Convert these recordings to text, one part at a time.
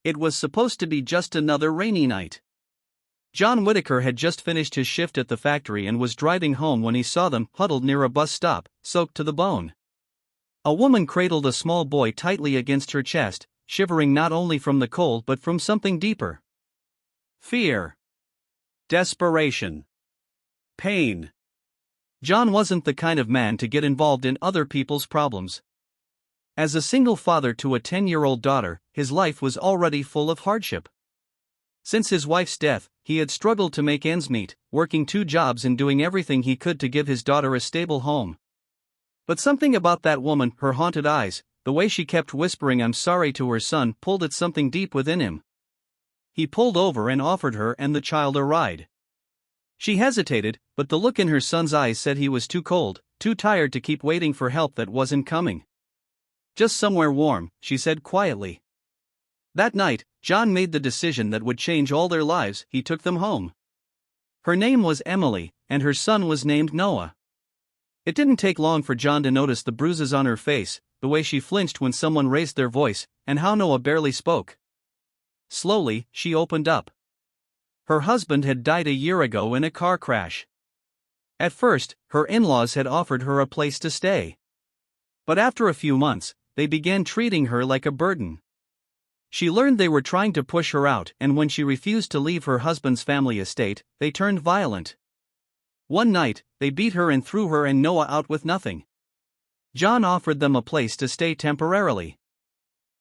It was supposed to be just another rainy night. John Whitaker had just finished his shift at the factory and was driving home when he saw them huddled near a bus stop, soaked to the bone. A woman cradled a small boy tightly against her chest, shivering not only from the cold but from something deeper. Fear. Desperation. Pain. John wasn't the kind of man to get involved in other people's problems. As a single father to a 10-year-old daughter, his life was already full of hardship. Since his wife's death, he had struggled to make ends meet, working 2 jobs and doing everything he could to give his daughter a stable home. But something about that woman, her haunted eyes, the way she kept whispering "I'm sorry" to her son, pulled at something deep within him. He pulled over and offered her and the child a ride. She hesitated, but the look in her son's eyes said he was too cold, too tired to keep waiting for help that wasn't coming. "Just somewhere warm," she said quietly. That night, John made the decision that would change all their lives. He took them home. Her name was Emily, and her son was named Noah. It didn't take long for John to notice the bruises on her face, the way she flinched when someone raised their voice, and how Noah barely spoke. Slowly, she opened up. Her husband had died a year ago in a car crash. At first, her in-laws had offered her a place to stay. But after a few months, they began treating her like a burden. She learned they were trying to push her out, and when she refused to leave her husband's family estate, they turned violent. One night, they beat her and threw her and Noah out with nothing. John offered them a place to stay temporarily.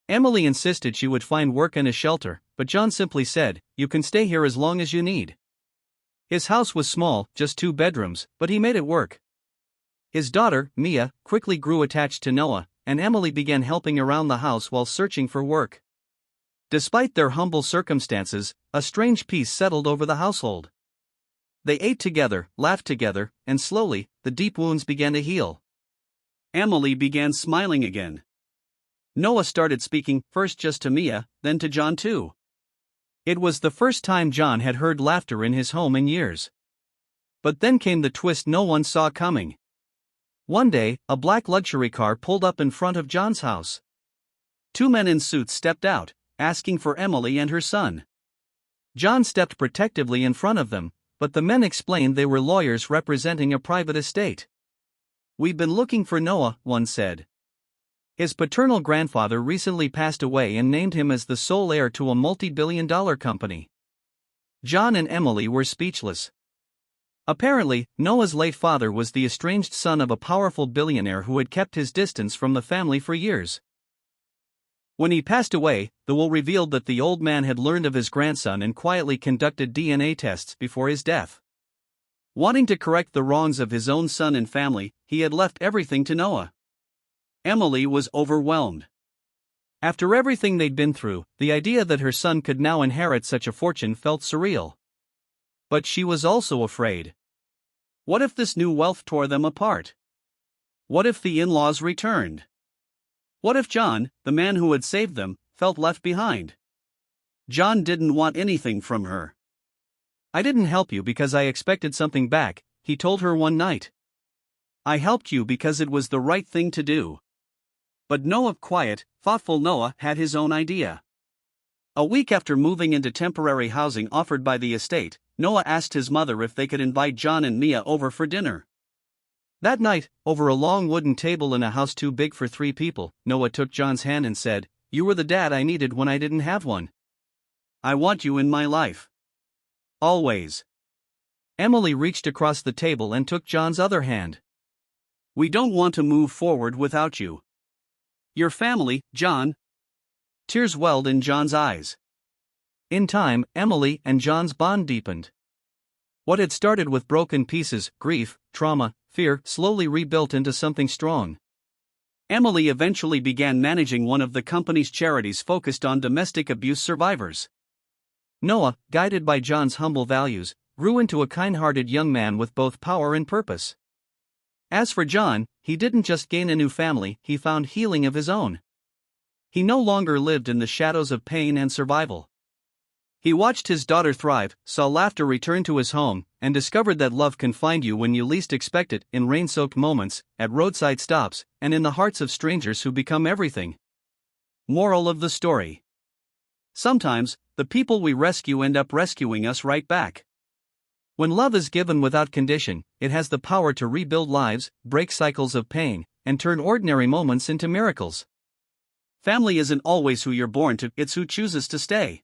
Emily insisted she would find work and a shelter, but John simply said, "You can stay here as long as you need." His house was small, just 2 bedrooms, but he made it work. His daughter, Mia, quickly grew attached to Noah, and Emily began helping around the house while searching for work. Despite their humble circumstances, a strange peace settled over the household. They ate together, laughed together, and slowly, the deep wounds began to heal. Emily began smiling again. Noah started speaking, first just to Mia, then to John too. It was the first time John had heard laughter in his home in years. But then came the twist no one saw coming. One day, a black luxury car pulled up in front of John's house. 2 men in suits stepped out, asking for Emily and her son. John stepped protectively in front of them, but the men explained they were lawyers representing a private estate. "We've been looking for Noah," one said. His paternal grandfather recently passed away and named him as the sole heir to a multi-billion-dollar company. John and Emily were speechless. Apparently, Noah's late father was the estranged son of a powerful billionaire who had kept his distance from the family for years. When he passed away, the will revealed that the old man had learned of his grandson and quietly conducted DNA tests before his death. Wanting to correct the wrongs of his own son and family, he had left everything to Noah. Emily was overwhelmed. After everything they'd been through, the idea that her son could now inherit such a fortune felt surreal. But she was also afraid. What if this new wealth tore them apart? What if the in-laws returned? What if John, the man who had saved them, felt left behind? John didn't want anything from her. "I didn't help you because I expected something back," he told her one night. "I helped you because it was the right thing to do." But Noah, quiet, thoughtful Noah, had his own idea. A week after moving into temporary housing offered by the estate, Noah asked his mother if they could invite John and Mia over for dinner. That night, over a long wooden table in a house too big for 3 people, Noah took John's hand and said, "You were the dad I needed when I didn't have one. I want you in my life. Always." Emily reached across the table and took John's other hand. "We don't want to move forward without you. Your family, John." Tears welled in John's eyes. In time, Emily and John's bond deepened. What had started with broken pieces, grief, trauma, fear, slowly rebuilt into something strong. Emily eventually began managing one of the company's charities focused on domestic abuse survivors. Noah, guided by John's humble values, grew into a kind-hearted young man with both power and purpose. As for John, he didn't just gain a new family, he found healing of his own. He no longer lived in the shadows of pain and survival. He watched his daughter thrive, saw laughter return to his home, and discovered that love can find you when you least expect it, in rain-soaked moments, at roadside stops, and in the hearts of strangers who become everything. Moral of the story: Sometimes, the people we rescue end up rescuing us right back. When love is given without condition, it has the power to rebuild lives, break cycles of pain, and turn ordinary moments into miracles. Family isn't always who you're born to, it's who chooses to stay.